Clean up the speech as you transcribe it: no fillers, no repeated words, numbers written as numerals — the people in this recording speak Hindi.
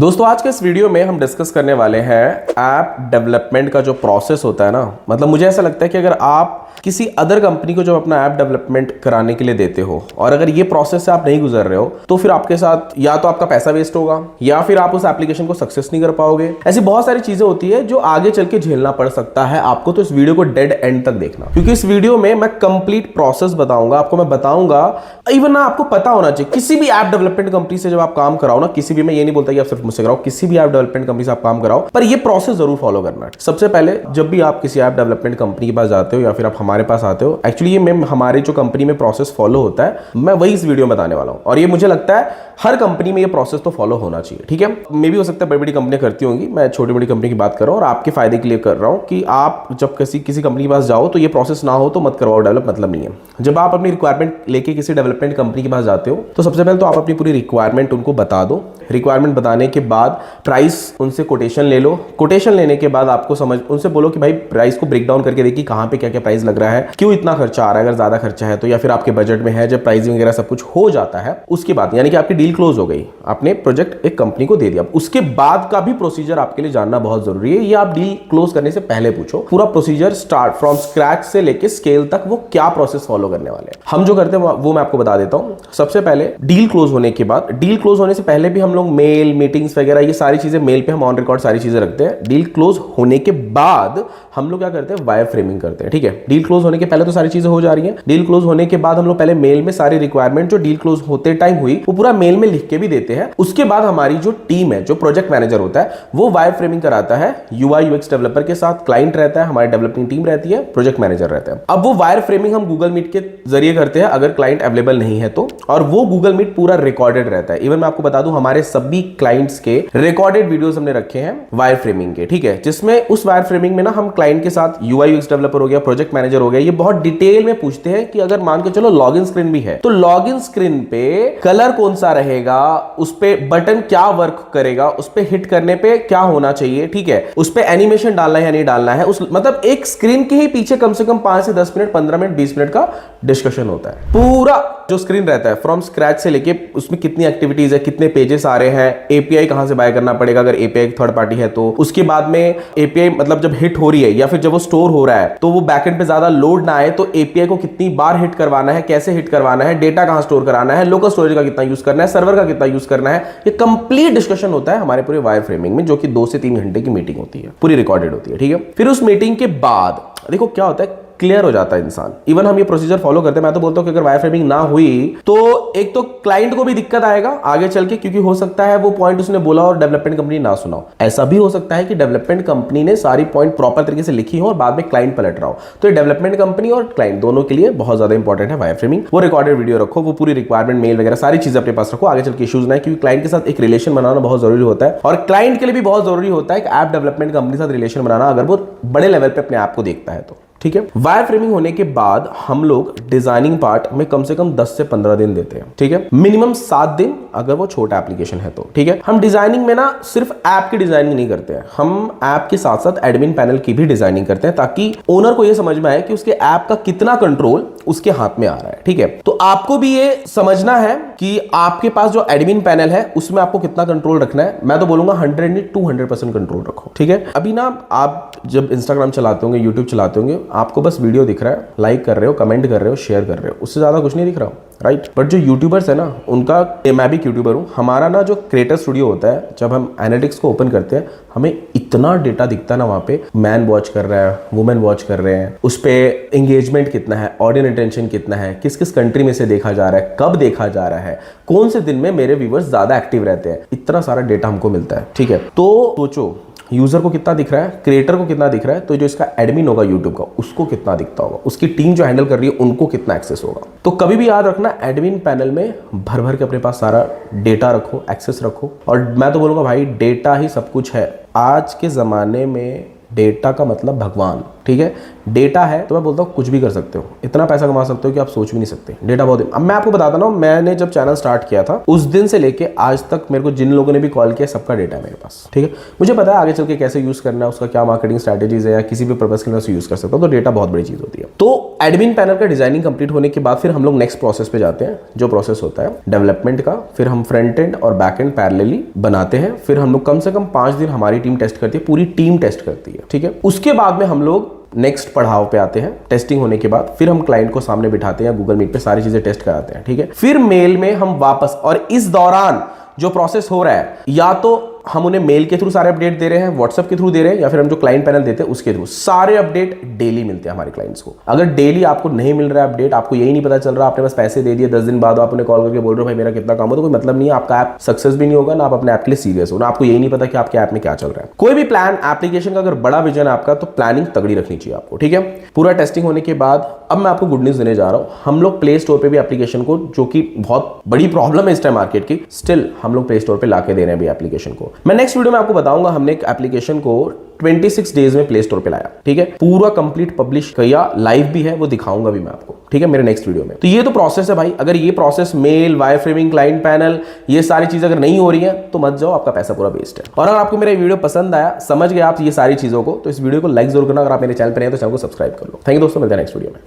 दोस्तों आज के इस वीडियो में हम डिस्कस करने वाले हैं ऐप डेवलपमेंट का जो प्रोसेस होता है ना, मतलब मुझे ऐसा लगता है कि अगर आप किसी अदर कंपनी को जब अपना ऐप डेवलपमेंट कराने के लिए देते हो और अगर ये प्रोसेस से आप नहीं गुजर रहे हो तो फिर आपके साथ या तो आपका पैसा वेस्ट होगा या फिर आप उस एप्लीकेशन को सक्सेस नहीं कर पाओगे। ऐसी बहुत सारी चीजें होती है जो आगे चल के झेलना पड़ सकता है आपको, तो इस वीडियो को डेड एंड तक देखना, क्योंकि इस वीडियो में मैं कंप्लीट प्रोसेस बताऊंगा आपको। मैं बताऊंगा इवन ना आपको पता होना चाहिए किसी भी ऐप डेवलपमेंट कंपनी से जब आप काम कराओ ना, किसी भी, मैं ये नहीं बोलता कि आप सिर्फ मुझसे कराओ, किसी भी ऐप डेवलपमेंट कंपनी से आप काम कराओ, पर ये प्रोसेस जरूर फॉलो करना है। सबसे पहले जब भी आप किसी ऐप डेवलपमेंट कंपनी के पास जाते हो या फिर आप हमारे पास आते हो, एक्चुअली ये मैं हमारे जो कंपनी में प्रोसेस फॉलो होता है मैं वही इस वीडियो में बताने वाला हूं, और ये मुझे लगता है हर कंपनी में ये प्रोसेस तो फॉलो होना चाहिए। ठीक है, मे भी हो सकता है बड़ी बड़ी कंपनियां करती होंगी, मैं छोटी बड़ी कंपनी की बात कर रहा हूं और आपके फायदे के लिए कर रहा हूं कि आप जब किसी कंपनी के पास जाओ तो ये प्रोसेस ना हो तो मत करवाओ, डेवलप मतलब नहीं है। जब आप अपनी रिक्वायरमेंट लेके किसी डेवलपमेंट कंपनी के पास जाते हो तो सबसे पहले तो आप अपनी पूरी रिक्वायरमेंट उनको बता दो। रिक्वायरमेंट बताने के बाद प्राइस उनसे कोटेशन ले लो। कोटेशन लेने के बाद आपको उनसे बोलो कि भाई प्राइस को ब्रेक डाउन करके देखिए कहां पे क्या क्या प्राइस लग रहा है, क्यों इतना खर्चा आ रहा है, अगर ज्यादा खर्चा है तो, या फिर आपके बजट में है। जब प्राइसिंग वगैरह सब कुछ हो जाता है उसके बाद यानी कि आपकी डील क्लोज हो गई, आपने प्रोजेक्ट एक कंपनी को दे दिया, उसके बाद का भी प्रोसीजर आपके लिए जानना बहुत जरूरी है। ये आप डील क्लोज करने से पहले पूछो, पूरा प्रोसीजर स्टार्ट फ्रॉम स्क्रैच से लेके स्केल तक वो क्या प्रोसेस फॉलो करने वाले हैं। हम जो करते हैं वो मैं आपको बता देता हूं। सबसे पहले डील क्लोज होने के बाद, डील क्लोज होने से पहले भी हम लोग मेल, मीटिंग्स वगैरह ये सारी चीजें मेल पे हम ऑन रिकॉर्ड सारी चीजें रखते हैं। डील क्लोज होने के बाद हम लोग क्या करते हैं, वायर फ्रेमिंग करते हैं। ठीक है, डील क्लोज होने के पहले तो सारी चीजें हो जा रही हैं। डील क्लोज होने के बाद हम लोग पहले मेल में सारी रिक्वायरमेंट जो डील क्लोज होते टाइम हुई वो पूरा मेल में लिख के भी देते हैं। उसके बाद हमारी जो टीम है, जो प्रोजेक्ट मैनेजर होता है, वो वायर फ्रेमिंग कराता है यूआई यूएक्स डेवलपर के साथ। क्लाइंट रहता है, हमारी डेवलपिंग टीम रहती है, प्रोजेक्ट मैनेजर रहता है। अब वो वायर फ्रेमिंग हम गूगल मीट के जरिए करते हैं अगर क्लाइंट अवेलेबल नहीं है तो, और वो गूगल मीट पूरा रिकॉर्डेड रहता है। इवन मैं आपको बता दूं हमारे सभी क्लाइंट्स के रिकॉर्डेड वीडियोस हमने रखे हैं वायर फ्रेमिंग के। ठीक है, जिसमें उस वायर फ्रेमिंग में ना हम क्लाइंट के साथ यूआई यूएक्स डेवलपर हो गया, प्रोजेक्ट मैनेजर हो गया, ये बहुत डिटेल में पूछते हैं कि अगर मान के चलो लॉगिन स्क्रीन भी है तो लॉगिन स्क्रीन पे कलर कौन सा रहेगा, उस पे बटन क्या वर्क करेगा, उस पे हिट करने पे क्या होना चाहिए। ठीक है, उस पे एनिमेशन डालना है या नहीं डालना है, उस मतलब एक स्क्रीन के ही पीछे कम से कम 5 से 10 मिनट, 15 मिनट, 20 मिनट का डिस्कशन होता है। पूरा जो स्क्रीन रहता है फ्रॉम स्क्रैच से लेके उसमें कितनी एक्टिविटीज है, कितने पेजेस आ रहे हैं, एपीआई कहां से बाय करना पड़ेगा अगर एपीआई थर्ड पार्टी है तो, उसके बाद में एपीआई मतलब जब हिट हो रही है या फिर जब वो स्टोर हो रहा है तो वो बैकएंड पे ज्यादा लोड ना आए तो एपीआई को कितनी बार हिट करवाना है, कैसे हिट करवाना है, डेटा कहां स्टोर कराना है, लोकल स्टोरेज का कितना यूज करना है, सर्वर का कितना यूज करना है, ये कंप्लीट डिस्कशन होता है हमारे पूरे वायर फ्रेमिंग में, जो कि 2 से 3 घंटे की मीटिंग होती है, पूरी रिकॉर्डेड होती है। ठीक है, फिर उस मीटिंग के बाद देखो क्या होता है, क्लियर हो जाता है इंसान। इवन हम ये प्रोसीजर फॉलो करते हैं। मैं तो बोलता हूं कि अगर वायर फ्रेमिंग ना हुई तो एक तो क्लाइंट को भी दिक्कत आएगा आगे चल के, क्योंकि हो सकता है वो पॉइंट उसने बोला और डेवलपमेंट कंपनी ना सुनाओ। ऐसा भी हो सकता है कि डेवलपमेंट कंपनी ने सारी पॉइंट प्रॉपर तरीके से लिखी हो और बाद में क्लाइंट पलट रहा हो, तो ये डेवलपमेंट कंपनी और क्लाइंट दोनों के लिए बहुत ज्यादा इंपॉर्टेंट है वायर फ्रेमिंग। वो रिकॉर्डेड वीडियो रखो, वो पूरी रिक्वायरमेंट मेल वगैरह सारी चीजें अपने पास रखो, आगे चल के इश्यूज ना, क्योंकि क्लाइंट के साथ एक रिलेशन बनाना बहुत जरूरी होता है और क्लाइंट के लिए भी बहुत जरूरी होता है कि ऐप डेवलपमेंट कंपनी के साथ रिलेशन बनाना, अगर वो बड़े लेवल पे अपने आप को देखता है तो। ठीक है, वायर फ्रेमिंग होने के बाद हम लोग डिजाइनिंग पार्ट में कम से कम 10 से 15 दिन देते हैं। ठीक है, मिनिमम 7 दिन अगर वो छोटा एप्लीकेशन है तो। ठीक है, हम डिजाइनिंग में ना सिर्फ ऐप की डिजाइनिंग नहीं करते हैं, हम ऐप के साथ साथ एडमिन पैनल की भी डिजाइनिंग करते हैं, ताकि ओनर को यह समझ में आए कि उसके ऐप का कितना कंट्रोल उसके हाथ में आ रहा है। ठीक है, तो आपको भी ये समझना है कि आपके पास जो एडमिन पैनल है उसमें आपको कितना कंट्रोल रखना है। मैं तो बोलूंगा 100 नहीं 200% कंट्रोल रखो। ठीक है, अभी ना आप जब इंस्टाग्राम चलाते होंगे, यूट्यूब चलाते होंगे, आपको बस वीडियो दिख रहा है, लाइक कर रहे हो, कमेंट कर रहे हो, शेयर कर रहे हो, उससे ज्यादा कुछ नहीं दिख रहा, राइट। बट जो यूट्यूबर्स है ना उनका, मैं भी यूट्यूबर हूं, हमारा ना जो क्रिएटर स्टूडियो होता है, जब हम एनालिटिक्स को ओपन करते हैं हमें इतना डेटा दिखता है ना, वहां पे मैन वॉच कर रहा है, वुमेन वॉच कर रहे हैं, उस पे एंगेजमेंट कितना है, ऑडियंस अटेंशन कितना है, किस किस कंट्री में से देखा जा रहा है, कब देखा जा रहा है, कौन से दिन में मेरे व्यूअर्स ज्यादा एक्टिव रहते हैं, इतना सारा डेटा हमको मिलता है। ठीक है, तो सोचो यूजर को कितना दिख रहा है, क्रिएटर को कितना दिख रहा है, तो जो इसका एडमिन होगा यूट्यूब का उसको कितना दिखता होगा, उसकी टीम जो हैंडल कर रही है उनको कितना एक्सेस होगा। तो कभी भी याद रखना, एडमिन पैनल में भर भर के अपने पास सारा डेटा रखो, एक्सेस रखो, और मैं तो बोलूंगा भाई डेटा ही सब कुछ है। आज के जमाने में डेटा का मतलब भगवान। ठीक है। डेटा है तो मैं बोलता हूँ कुछ भी कर सकते हो, इतना पैसा कमा सकते हो कि आप सोच भी नहीं सकते। डेटा बहुत, अब मैं आपको बताता हूँ, मैंने जब चैनल स्टार्ट किया था उस दिन से लेके आज तक मेरे को जिन लोगों ने भी कॉल किया सबका डेटा है मेरे पास, ठीक है। मुझे पता है आगे चल के कैसे यूज करना है, उसका क्या मार्केटिंग स्ट्रैटेजीज है, या किसी भी पर्पस के लिए यूज कर सकता हूँ। तो डेटा बहुत बड़ी चीज होती है। तो एडमिन पैनल का डिजाइनिंग कंप्लीट होने के बाद फिर हम लोग नेक्स्ट प्रोसेस पे जाते हैं, जो प्रोसेस होता है डेवलपमेंट का। फिर हम फ्रंट एंड और बैक एंड पैरेलली बनाते हैं। फिर हम लोग कम से कम 5 दिन हमारी टीम टेस्ट करती है, पूरी टीम टेस्ट करती है, ठीक है। उसके बाद में हम लोग नेक्स्ट पड़ाव पे आते हैं। टेस्टिंग होने के बाद फिर हम क्लाइंट को सामने बिठाते हैं, गूगल मीट पे सारी चीजें टेस्ट कराते हैं, ठीक है। फिर मेल में हम वापस, और इस दौरान जो प्रोसेस हो रहा है, या तो हम उन्हें मेल के थ्रू सारे अपडेट दे रहे हैं, व्हाट्सएप के थ्रू दे रहे हैं, या फिर हम जो क्लाइंट पैनल देते हैं उसके थ्रू सारे अपडेट डेली मिलते हैं हमारे क्लाइंट्स को। अगर डेली आपको नहीं मिल रहा है अपडेट, आपको यही नहीं पता चल रहा, आपने बस पैसे दे दिए, 10 दिन बाद आप उन्हें कॉल करके बोल रहे हो भाई मेरा कितना काम हो, तो कोई मतलब नहीं है, आपका ऐप सक्सेस भी नहीं होगा ना, आप अपने ऐप के लिए सीरियस हो ना, आपको यही नहीं पता कि आपके ऐप में क्या चल रहा है। कोई भी प्लान एप्लीकेशन का अगर बड़ा विजन है आपका, तो प्लानिंग तगड़ी रखनी चाहिए आपको, ठीक है। पूरा टेस्टिंग होने के बाद अब मैं आपको गुड न्यूज देने जा रहा हूं। हम लोग प्ले स्टोर पे भी एप्लीकेशन को, जो कि बहुत बड़ी प्रॉब्लम है इस टाइम मार्केट की, स्टिल हम लोग प्ले स्टोर पे लाके दे रहे हैं भी एप्लीकेशन को। मैं नेक्स्ट वीडियो में आपको बताऊंगा हमने एक एप्लीकेशन को 26 डेज में प्ले स्टोर पे लाया, ठीक है। पूरा कंप्लीट पब्लिश किया, लाइव भी है, वो दिखाऊंगा भी मैं आपको, ठीक है, मेरे नेक्स्ट वीडियो में। तो ये तो प्रोसेस है भाई। अगर ये process mail, wire framing, client panel, ये सारी चीजें अगर नहीं हो रही है तो मत जाओ, आपका पैसा पूरा वेस्ट है। और अगर आपको मेरा वीडियो पसंद आया, समझ गए आप ये सारी चीजों को, तो इस वीडियो को लाइक जरूर करना। अगर आप मेरे चैनल पर हैं तो चैनल को सब्सक्राइब कर लो। थैंक यू दोस्तों, मिलते हैं नेक्स्ट वीडियो में।